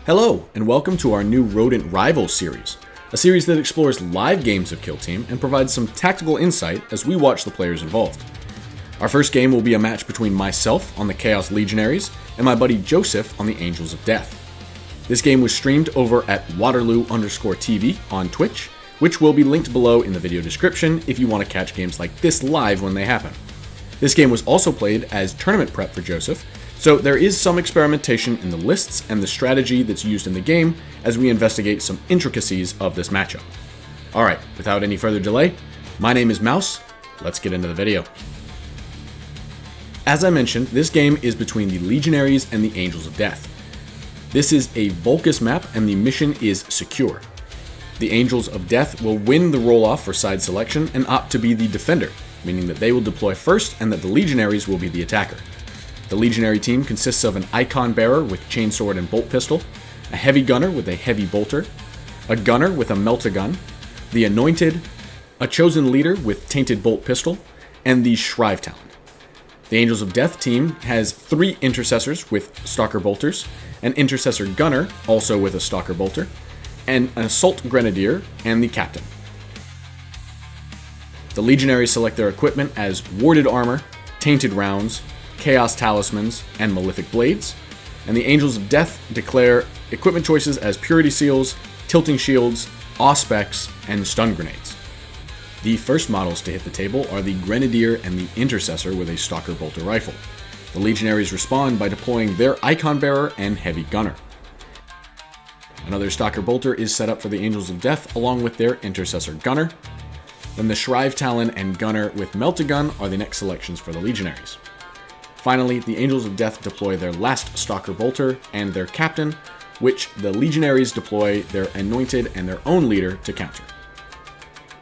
Hello, and welcome to our new Rodent Rivals series, a series that explores live games of Kill Team and provides some tactical insight as we watch the players involved. Our first game will be a match between myself on the Chaos Legionaries and my buddy Joseph on the Angels of Death. This game was streamed over at Waterloo_TV on Twitch, which will be linked below in the video description if you want to catch games like this live when they happen. This game was also played as tournament prep for Joseph, so there is some experimentation in the lists and the strategy that's used in the game as we investigate some intricacies of this matchup. Alright, without any further delay, my name is Mouse, let's get into the video. As I mentioned, this game is between the Legionaries and the Angels of Death. This is a Vulcus map and the mission is secure. The Angels of Death will win the roll-off for side selection and opt to be the defender, meaning that they will deploy first and that the Legionaries will be the attacker. The Legionary team consists of an Icon Bearer with Chainsword and Bolt Pistol, a Heavy Gunner with a Heavy Bolter, a Gunner with a Melt-A-Gun, the Anointed, a Chosen Leader with Tainted Bolt Pistol, and the Shrive Talon. The Angels of Death team has 3 Intercessors with Stalker Bolters, an Intercessor Gunner, also with a Stalker Bolter, and an Assault Grenadier, and the Captain. The Legionaries select their equipment as Warded Armor, Tainted Rounds, Chaos Talismans, and Malefic Blades, and the Angels of Death declare equipment choices as Purity Seals, Tilting Shields, Auspex, and Stun Grenades. The first models to hit the table are the Grenadier and the Intercessor with a Stalker Bolter rifle. The Legionaries respond by deploying their Icon Bearer and Heavy Gunner. Another Stalker Bolter is set up for the Angels of Death along with their Intercessor Gunner. Then the Shrive Talon and Gunner with Melt-A-Gun are the next selections for the Legionaries. Finally, the Angels of Death deploy their last Stalker Bolter and their Captain, which the Legionaries deploy their Anointed and their own leader to counter.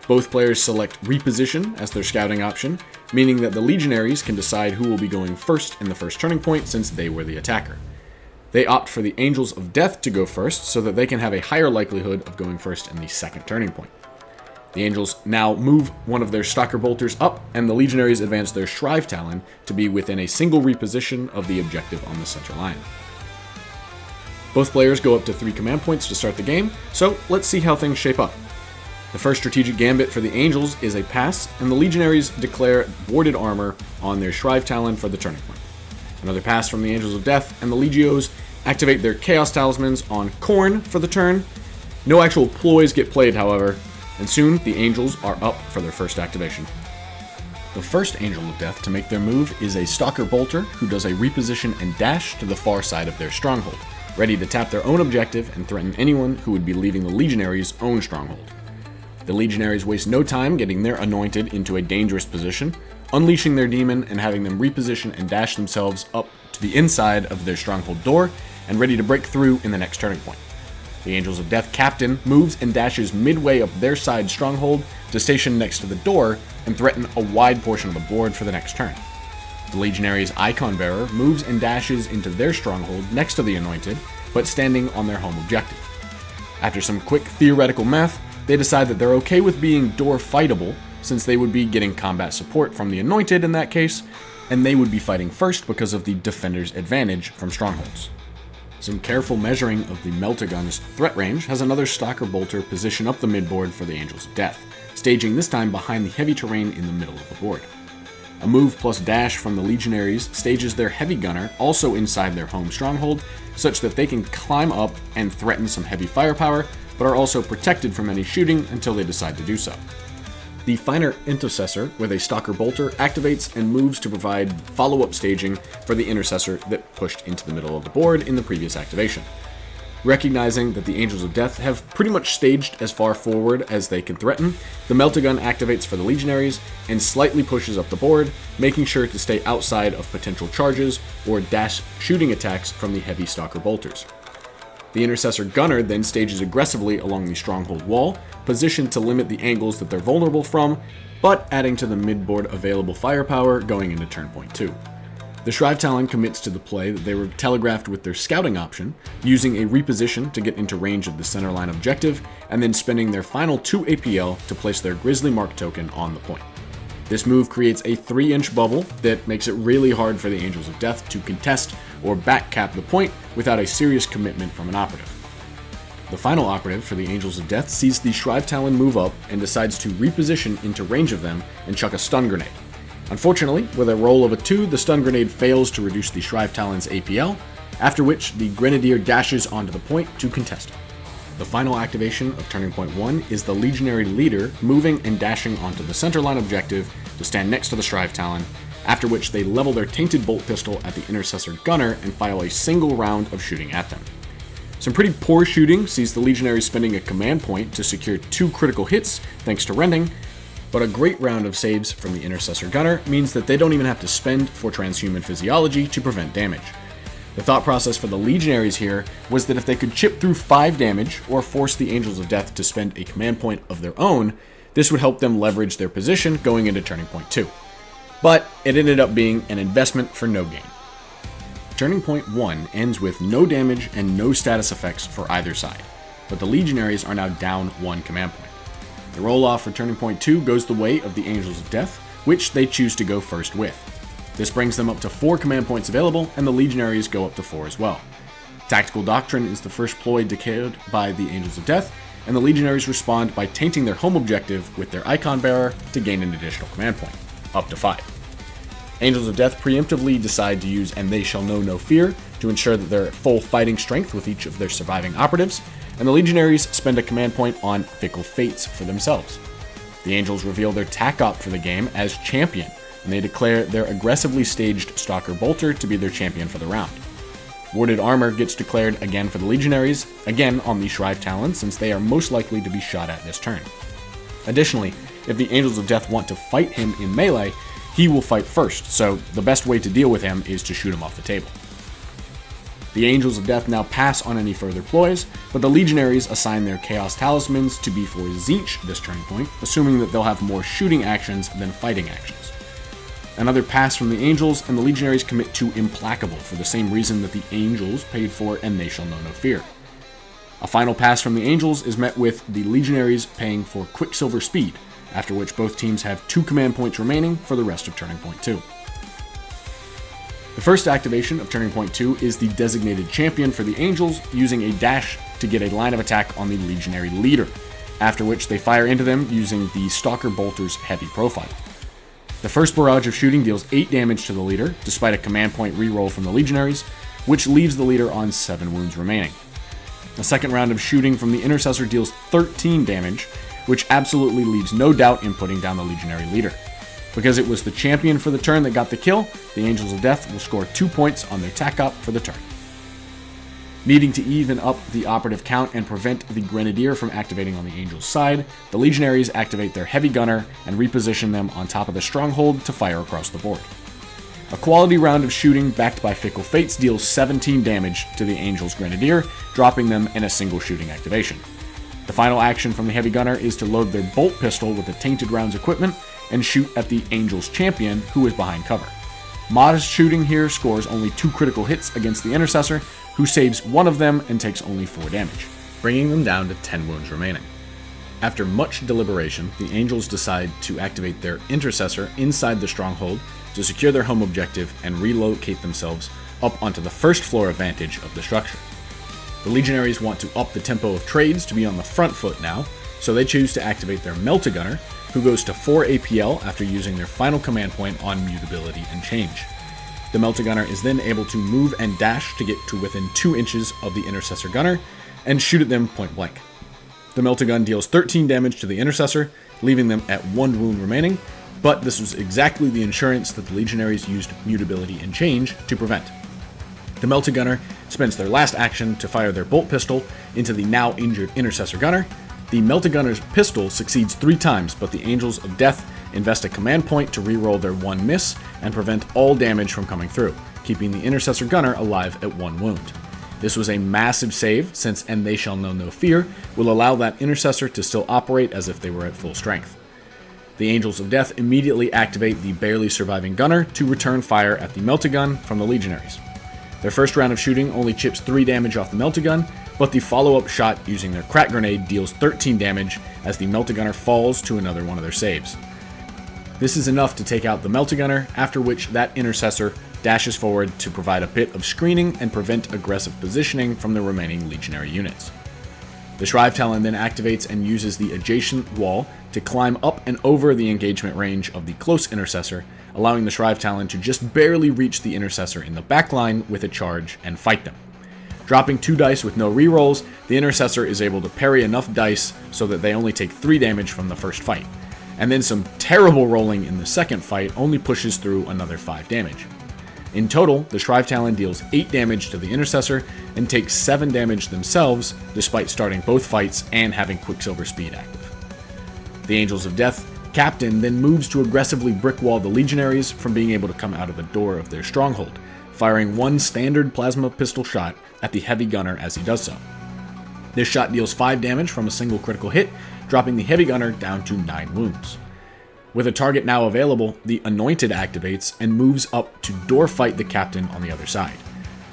Both players select Reposition as their scouting option, meaning that the Legionaries can decide who will be going first in the first turning point since they were the attacker. They opt for the Angels of Death to go first so that they can have a higher likelihood of going first in the second turning point. The Angels now move one of their Stalker Bolters up, and the Legionaries advance their Shrive Talon to be within a single reposition of the objective on the center line. Both players go up to 3 command points to start the game, so let's see how things shape up. The first strategic gambit for the Angels is a pass, and the Legionaries declare Warded Armor on their Shrive Talon for the turning point. Another pass from the Angels of Death, and the Legios activate their Chaos Talismans on Khorne for the turn. No actual ploys get played, however, and soon the Angels are up for their first activation. The first Angel of Death to make their move is a Stalker Bolter who does a reposition and dash to the far side of their stronghold, ready to tap their own objective and threaten anyone who would be leaving the Legionaries' own stronghold. The Legionaries waste no time getting their Anointed into a dangerous position, unleashing their demon and having them reposition and dash themselves up to the inside of their stronghold door and ready to break through in the next turning point. The Angels of Death Captain moves and dashes midway up their side stronghold to station next to the door and threaten a wide portion of the board for the next turn. The Legionaries' Icon Bearer moves and dashes into their stronghold next to the Anointed, but standing on their home objective. After some quick theoretical math, they decide that they're okay with being door fightable, since they would be getting combat support from the Anointed in that case, and they would be fighting first because of the defender's advantage from strongholds. Some careful measuring of the Melt-A-Gun's threat range has another Stalker Bolter position up the midboard for the Angels of Death, staging this time behind the heavy terrain in the middle of the board. A move plus dash from the Legionaries stages their Heavy Gunner also inside their home stronghold, such that they can climb up and threaten some heavy firepower, but are also protected from any shooting until they decide to do so. The finer Intercessor with a Stalker Bolter activates and moves to provide follow-up staging for the Intercessor that pushed into the middle of the board in the previous activation. Recognizing that the Angels of Death have pretty much staged as far forward as they can threaten, the Melt-A-Gun activates for the Legionaries and slightly pushes up the board, making sure to stay outside of potential charges or dash shooting attacks from the heavy Stalker Bolters. The Intercessor Gunner then stages aggressively along the stronghold wall, positioned to limit the angles that they're vulnerable from, but adding to the midboard available firepower going into turn point 2. The Shrive Talon commits to the play that they were telegraphed with their scouting option, using a reposition to get into range of the centerline objective, and then spending their final 2 APL to place their Grizzly Mark token on the point. This move creates a 3-inch bubble that makes it really hard for the Angels of Death to contest or backcap the point without a serious commitment from an operative. The final operative for the Angels of Death sees the Shrive Talon move up and decides to reposition into range of them and chuck a stun grenade. Unfortunately, with a roll of a 2, the stun grenade fails to reduce the Shrive Talon's APL, after which the Grenadier dashes onto the point to contest it. The final activation of Turning Point 1 is the Legionary leader moving and dashing onto the centerline objective to stand next to the Shrive Talon, after which they level their Tainted Bolt Pistol at the Intercessor Gunner and fire a single round of shooting at them. Some pretty poor shooting sees the Legionaries spending a command point to secure 2 critical hits thanks to rending, but a great round of saves from the Intercessor Gunner means that they don't even have to spend for Transhuman Physiology to prevent damage. The thought process for the Legionaries here was that if they could chip through 5 damage or force the Angels of Death to spend a command point of their own, this would help them leverage their position going into Turning Point 2. But it ended up being an investment for no gain. Turning Point 1 ends with no damage and no status effects for either side, but the Legionaries are now down 1 command point. The roll-off for Turning Point 2 goes the way of the Angels of Death, which they choose to go first with. This brings them up to 4 command points available, and the Legionaries go up to 4 as well. Tactical Doctrine is the first ploy declared by the Angels of Death, and the Legionaries respond by tainting their home objective with their Icon Bearer to gain an additional command point, up to 5. Angels of Death preemptively decide to use And They Shall Know No Fear to ensure that they're at full fighting strength with each of their surviving operatives, and the Legionaries spend a command point on Fickle Fates for themselves. The Angels reveal their tac op for the game as Champion, and they declare their aggressively staged Stalker Bolter to be their champion for the round. Warded Armor gets declared again for the Legionaries, again on the Shrive Talon, since they are most likely to be shot at this turn. Additionally, if the Angels of Death want to fight him in melee, he will fight first, so the best way to deal with him is to shoot him off the table. The Angels of Death now pass on any further ploys, but the Legionaries assign their Chaos Talismans to be for Tzeentch this turning point, assuming that they'll have more shooting actions than fighting actions. Another pass from the Angels, and the Legionaries commit to Implacable for the same reason that the Angels paid for And They Shall Know No Fear. A final pass from the Angels is met with the Legionaries paying for Quicksilver Speed, after which both teams have 2 command points remaining for the rest of Turning Point 2. The first activation of Turning Point 2 is the Designated Champion for the Angels, using a dash to get a line of attack on the Legionary leader, after which they fire into them using the Stalker Bolter's heavy profile. The first barrage of shooting deals 8 damage to the leader, despite a command point reroll from the Legionaries, which leaves the leader on 7 wounds remaining. The second round of shooting from the Intercessor deals 13 damage, which absolutely leaves no doubt in putting down the Legionary leader. Because it was the champion for the turn that got the kill, the Angels of Death will score 2 points on their tac op for the turn. Needing to even up the operative count and prevent the Grenadier from activating on the Angels' side, the Legionaries activate their Heavy Gunner and reposition them on top of the stronghold to fire across the board. A quality round of shooting backed by Fickle Fates deals 17 damage to the Angels' Grenadier, dropping them in a single shooting activation. The final action from the Heavy Gunner is to load their Bolt Pistol with the Tainted Rounds equipment and shoot at the Angels' champion, who is behind cover. Modest shooting here scores only 2 critical hits against the Intercessor, who saves 1 of them and takes only 4 damage, bringing them down to 10 wounds remaining. After much deliberation, the Angels decide to activate their Intercessor inside the stronghold to secure their home objective and relocate themselves up onto the first floor advantage of the structure. The Legionaries want to up the tempo of trades to be on the front foot now, so they choose to activate their Melta-Gunner, who goes to 4 APL after using their final command point on Mutability and Change. The Melta-Gunner is then able to move and dash to get to within 2 inches of the Intercessor Gunner and shoot at them point blank. The Melta-Gun deals 13 damage to the Intercessor, leaving them at 1 wound remaining, but this was exactly the insurance that the Legionaries used Mutability and Change to prevent. The Melta-Gunner spends their last action to fire their Bolt Pistol into the now injured Intercessor Gunner. The Melta-Gunner's pistol succeeds 3 times, but the Angels of Death invest a command point to reroll their 1 miss and prevent all damage from coming through, keeping the Intercessor Gunner alive at 1 wound. This was a massive save, since And They Shall Know No Fear will allow that Intercessor to still operate as if they were at full strength. The Angels of Death immediately activate the barely surviving Gunner to return fire at the Melta-Gun from the Legionaries. Their first round of shooting only chips 3 damage off the Melta-Gun, but the follow-up shot using their Crack Grenade deals 13 damage as the Melta-Gunner falls to another one of their saves. This is enough to take out the Melta-Gunner, after which that Intercessor dashes forward to provide a bit of screening and prevent aggressive positioning from the remaining Legionary units. The Shrive Talon then activates and uses the adjacent wall to climb up and over the engagement range of the close Intercessor, allowing the Shrive Talon to just barely reach the Intercessor in the backline with a charge and fight them. Dropping 2 dice with no rerolls, the Intercessor is able to parry enough dice so that they only take 3 damage from the first fight, and then some terrible rolling in the second fight only pushes through another 5 damage. In total, the Shrive Talon deals 8 damage to the Intercessor and takes 7 damage themselves, despite starting both fights and having Quicksilver Speed active. The Angels of Death captain then moves to aggressively brickwall the Legionaries from being able to come out of the door of their stronghold, firing 1 standard plasma pistol shot at the Heavy Gunner as he does so. This shot deals 5 damage from a single critical hit, dropping the Heavy Gunner down to 9 wounds. With a target now available, the Anointed activates and moves up to door fight the captain on the other side.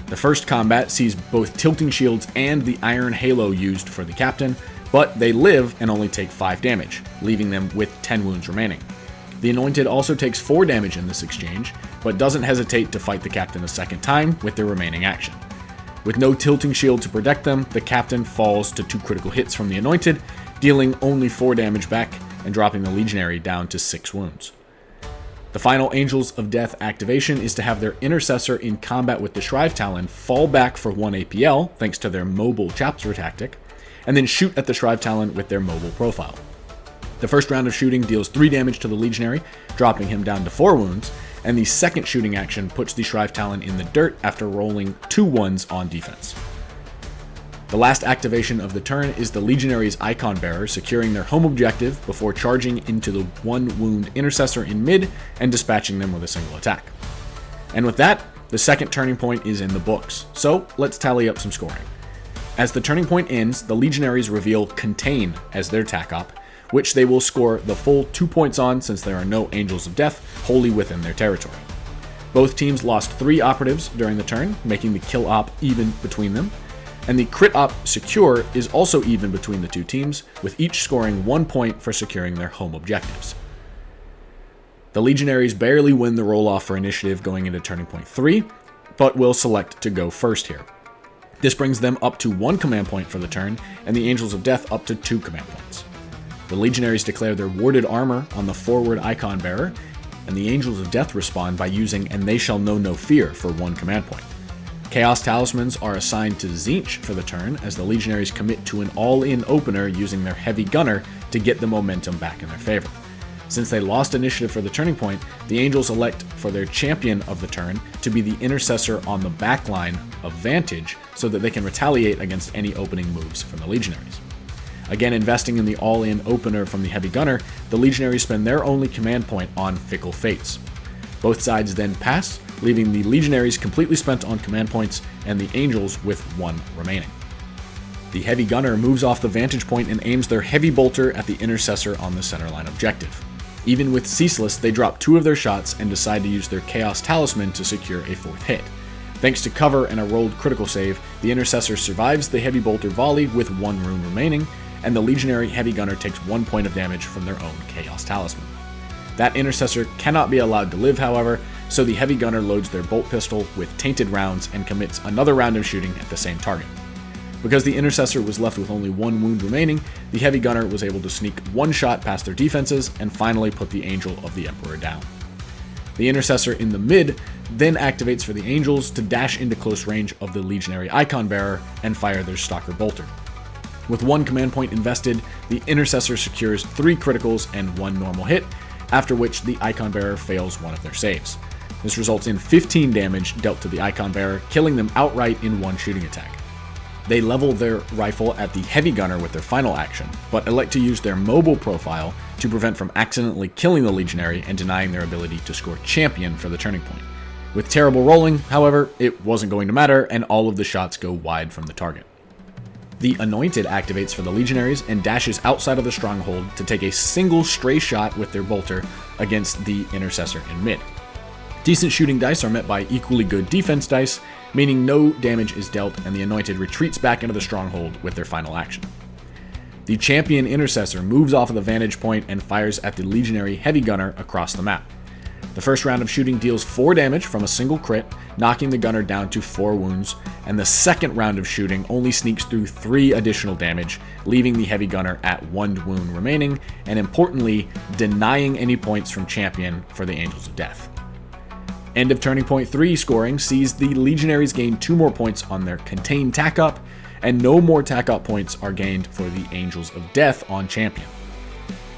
The first combat sees both tilting shields and the iron halo used for the captain, but they live and only take 5 damage, leaving them with 10 wounds remaining. The Anointed also takes 4 damage in this exchange, but doesn't hesitate to fight the captain a second time with their remaining action. With no tilting shield to protect them, the captain falls to 2 critical hits from the Anointed, dealing only 4 damage back and dropping the Legionary down to 6 wounds. The final Angels of Death activation is to have their Intercessor in combat with the Shrive Talon fall back for 1 APL, thanks to their mobile chapter tactic, and then shoot at the Shrive Talon with their mobile profile. The first round of shooting deals 3 damage to the Legionary, dropping him down to 4 wounds, and the second shooting action puts the Shrive Talon in the dirt after rolling 2 ones on defense. The last activation of the turn is the Legionaries' Icon Bearer securing their home objective before charging into the 1 wound Intercessor in mid and dispatching them with a single attack. And with that, the second turning point is in the books, so let's tally up some scoring. As the turning point ends, the Legionaries reveal Contain as their tac op, which they will score the full 2 points on since there are no Angels of Death wholly within their territory. Both teams lost 3 operatives during the turn, making the kill op even between them, and the crit op secure is also even between the 2 teams, with each scoring 1 point for securing their home objectives. The Legionaries barely win the roll-off for initiative going into turning point 3, but will select to go first here. This brings them up to 1 command point for the turn, and the Angels of Death up to 2 command points. The Legionaries declare their warded armor on the forward Icon Bearer, and the Angels of Death respond by using And They Shall Know No Fear for 1 command point. Chaos Talismans are assigned to Tzeentch for the turn, as the Legionaries commit to an all-in opener using their Heavy Gunner to get the momentum back in their favor. Since they lost initiative for the turning point, the Angels elect for their champion of the turn to be the Intercessor on the backline of Vantage so that they can retaliate against any opening moves from the Legionaries. Again, investing in the all-in opener from the Heavy Gunner, the Legionaries spend their only command point on Fickle Fates. Both sides then pass, leaving the Legionaries completely spent on command points and the Angels with 1 remaining. The Heavy Gunner moves off the vantage point and aims their Heavy Bolter at the Intercessor on the centerline objective. Even with Ceaseless, they drop 2 of their shots and decide to use their Chaos Talisman to secure a 4th hit. Thanks to cover and a rolled critical save, the Intercessor survives the Heavy Bolter volley with 1 rune remaining, and the Legionary Heavy Gunner takes 1 point of damage from their own Chaos Talisman. That Intercessor cannot be allowed to live, however, so the Heavy Gunner loads their bolt pistol with tainted rounds and commits another round of shooting at the same target. Because the Intercessor was left with only 1 wound remaining, the Heavy Gunner was able to sneak 1 shot past their defenses and finally put the Angel of the Emperor down. The Intercessor in the mid then activates for the Angels to dash into close range of the Legionary Icon Bearer and fire their Stalker Bolter. With 1 command point invested, the Intercessor secures 3 criticals and 1 normal hit, after which the Icon Bearer fails 1 of their saves. This results in 15 damage dealt to the Icon Bearer, killing them outright in 1 shooting attack. They level their rifle at the Heavy Gunner with their final action, but elect to use their mobile profile to prevent from accidentally killing the Legionary and denying their ability to score Champion for the turning point. With terrible rolling, however, it wasn't going to matter, and all of the shots go wide from the target. The Anointed activates for the Legionaries and dashes outside of the stronghold to take a single stray shot with their bolter against the Intercessor in mid. Decent shooting dice are met by equally good defense dice, meaning no damage is dealt and the Anointed retreats back into the stronghold with their final action. The champion intercessor moves off of the vantage point and fires at the legionary heavy gunner across the map. The first round of shooting deals 4 damage from a single crit, knocking the gunner down to 4 wounds, and the second round of shooting only sneaks through 3 additional damage, leaving the heavy gunner at 1 wound remaining, and importantly, denying any points from champion for the Angels of Death. End of Turning Point 3 scoring sees the Legionaries gain 2 more points on their Contain Tack Up, and no more Tack Up points are gained for the Angels of Death on champion.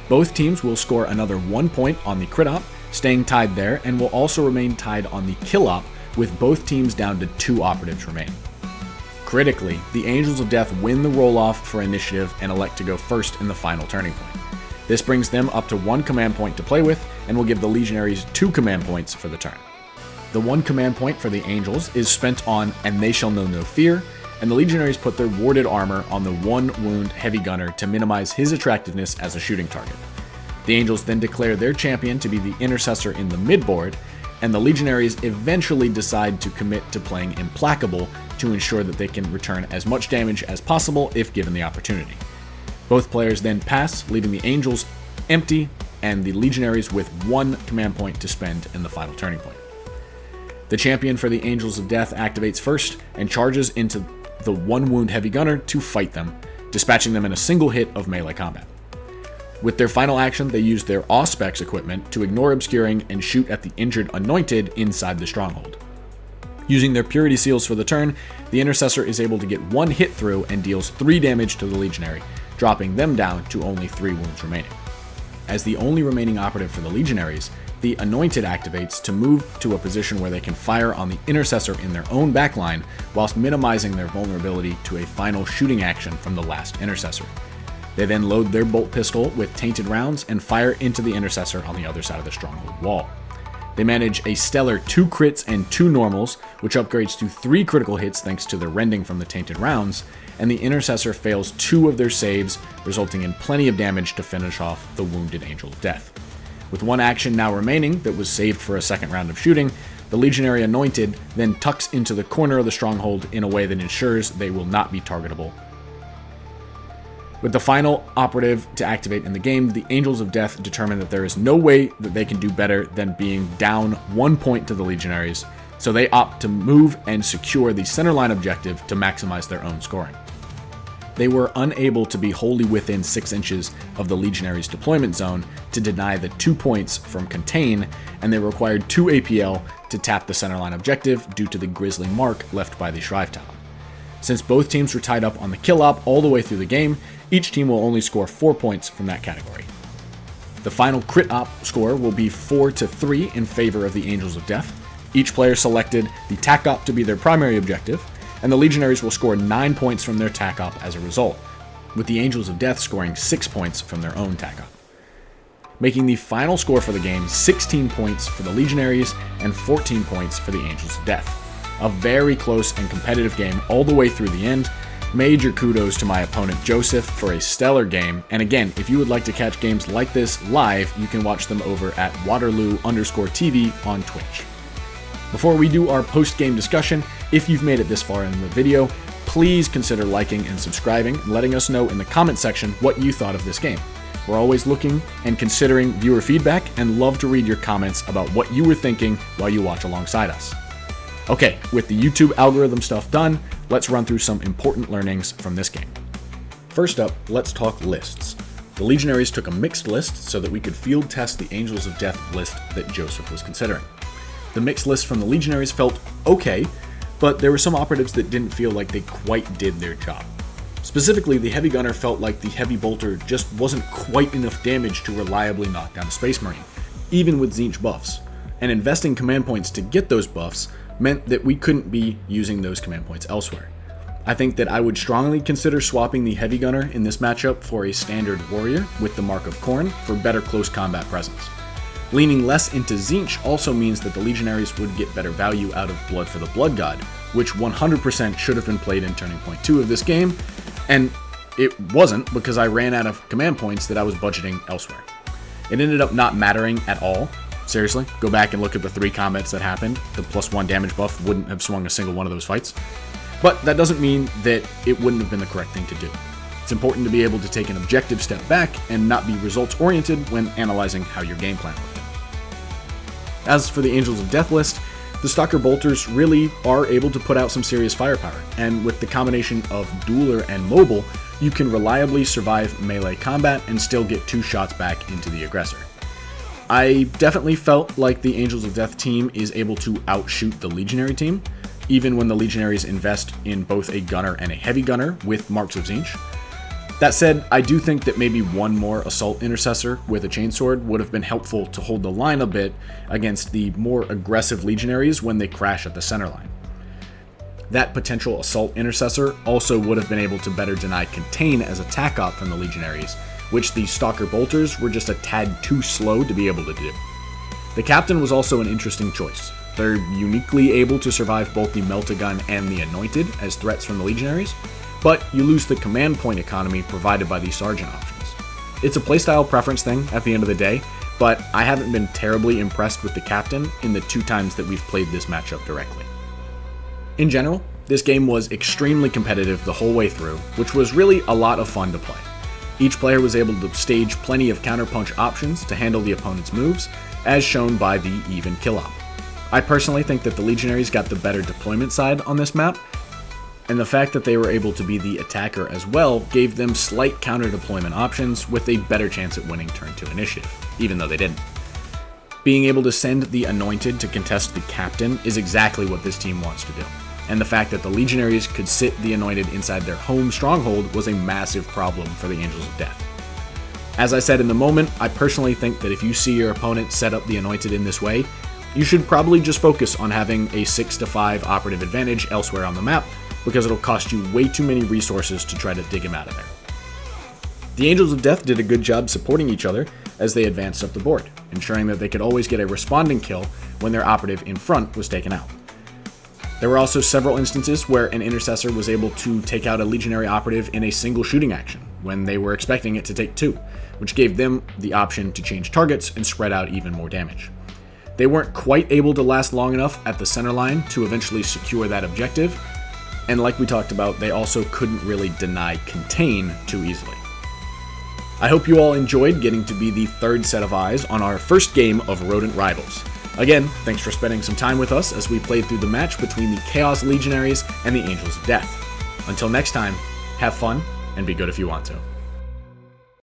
Both teams will score another 1 point on the Crit Op, staying tied there, and will also remain tied on the Kill Op, with both teams down to 2 operatives remaining. Critically, the Angels of Death win the roll-off for initiative and elect to go first in the final turning point. This brings them up to 1 command point to play with, and will give the Legionaries 2 command points for the turn. The 1 command point for the Angels is spent on And They Shall Know No Fear, and the Legionaries put their warded armor on the 1 wound heavy gunner to minimize his attractiveness as a shooting target. The Angels then declare their champion to be the intercessor in the midboard, and the Legionaries eventually decide to commit to playing Implacable to ensure that they can return as much damage as possible if given the opportunity. Both players then pass, leaving the Angels empty and the Legionaries with 1 command point to spend in the final turning point. The champion for the Angels of Death activates first and charges into the 1 wound heavy gunner to fight them, dispatching them in a single hit of melee combat. With their final action, they use their Auspex equipment to ignore obscuring and shoot at the injured Anointed inside the stronghold. Using their Purity Seals for the turn, the Intercessor is able to get 1 hit through and deals 3 damage to the Legionary, dropping them down to only 3 wounds remaining. As the only remaining operative for the Legionaries, the Anointed activates to move to a position where they can fire on the Intercessor in their own backline, whilst minimizing their vulnerability to a final shooting action from the last Intercessor. They then load their bolt pistol with tainted rounds and fire into the Intercessor on the other side of the stronghold wall. They manage a stellar 2 crits and 2 normals, which upgrades to 3 critical hits thanks to the rending from the tainted rounds, and the Intercessor fails 2 of their saves, resulting in plenty of damage to finish off the wounded Angel of Death. With 1 action now remaining that was saved for a second round of shooting, the Legionary Anointed then tucks into the corner of the stronghold in a way that ensures they will not be targetable. With the final operative to activate in the game, the Angels of Death determine that there is no way that they can do better than being down 1 point to the Legionaries, so they opt to move and secure the centerline objective to maximize their own scoring. They were unable to be wholly within 6 inches of the Legionaries' deployment zone to deny the 2 points from Contain, and they required 2 APL to tap the centerline objective due to the grisly mark left by the Shrive Talon. Since both teams were tied up on the Kill Op all the way through the game, each team will only score 4 points from that category. The final Crit Op score will be 4-3 in favor of the Angels of Death. Each player selected the Tack Op to be their primary objective, and the Legionaries will score 9 points from their Tack Op as a result, with the Angels of Death scoring 6 points from their own Tack Op. Making the final score for the game 16 points for the Legionaries and 14 points for the Angels of Death. A very close and competitive game all the way through the end. Major kudos to my opponent Joseph for a stellar game, and again, if you would like to catch games like this live, you can watch them over at Waterloo_TV on Twitch. Before we do our post-game discussion, if you've made it this far in the video, please consider liking and subscribing and letting us know in the comment section what you thought of this game. We're always looking and considering viewer feedback and love to read your comments about what you were thinking while you watch alongside us. Okay, with the YouTube algorithm stuff done, let's run through some important learnings from this game. First up, let's talk lists. The Legionaries took a mixed list so that we could field test the Angels of Death list that Joseph was considering. The mixed list from the Legionaries felt okay, but there were some operatives that didn't feel like they quite did their job. Specifically, the Heavy Gunner felt like the Heavy Bolter just wasn't quite enough damage to reliably knock down a Space Marine, even with Tzeentch buffs, and investing command points to get those buffs meant that we couldn't be using those command points elsewhere. I think that I would strongly consider swapping the Heavy Gunner in this matchup for a standard warrior with the Mark of Khorne for better close combat presence. Leaning less into Tzeentch also means that the Legionaries would get better value out of Blood for the Blood God, which 100% should have been played in Turning Point 2 of this game, and it wasn't because I ran out of command points that I was budgeting elsewhere. It ended up not mattering at all. Seriously, go back and look at the 3 combats that happened. The +1 damage buff wouldn't have swung a single one of those fights. But that doesn't mean that it wouldn't have been the correct thing to do. It's important to be able to take an objective step back and not be results-oriented when analyzing how your game plan worked. As for the Angels of Death list, the Stalker Bolters really are able to put out some serious firepower, and with the combination of Dueler and Mobile, you can reliably survive melee combat and still get 2 shots back into the aggressor. I definitely felt like the Angels of Death team is able to outshoot the Legionary team, even when the Legionaries invest in both a gunner and a heavy gunner with Marks of Tzeentch. That said, I do think that maybe one more Assault Intercessor with a Chainsword would have been helpful to hold the line a bit against the more aggressive Legionaries when they crash at the center line. That potential Assault Intercessor also would have been able to better deny Contain as attack op from the Legionaries, which the Stalker Bolters were just a tad too slow to be able to do. The Captain was also an interesting choice. They're uniquely able to survive both the Melt-A-Gun and the Anointed as threats from the Legionaries, but you lose the command point economy provided by the Sergeant options. It's a playstyle preference thing at the end of the day, but I haven't been terribly impressed with the Captain in the 2 times that we've played this matchup directly. In general, this game was extremely competitive the whole way through, which was really a lot of fun to play. Each player was able to stage plenty of counterpunch options to handle the opponent's moves, as shown by the even kill op. I personally think that the Legionaries got the better deployment side on this map, and the fact that they were able to be the attacker as well gave them slight counter deployment options with a better chance at winning turn 2 initiative, even though they didn't. Being able to send the Anointed to contest the Captain is exactly what this team wants to do, and the fact that the Legionaries could sit the Anointed inside their home stronghold was a massive problem for the Angels of Death. As I said in the moment, I personally think that if you see your opponent set up the Anointed in this way, you should probably just focus on having a 6-5 operative advantage elsewhere on the map, because it'll cost you way too many resources to try to dig him out of there. The Angels of Death did a good job supporting each other as they advanced up the board, ensuring that they could always get a responding kill when their operative in front was taken out. There were also several instances where an Intercessor was able to take out a Legionary operative in a single shooting action, when they were expecting it to take 2, which gave them the option to change targets and spread out even more damage. They weren't quite able to last long enough at the center line to eventually secure that objective, and like we talked about, they also couldn't really deny Contain too easily. I hope you all enjoyed getting to be the 3rd set of eyes on our first game of Rodent Rivals. Again, thanks for spending some time with us as we played through the match between the Chaos Legionaries and the Angels of Death. Until next time, have fun and be good if you want to.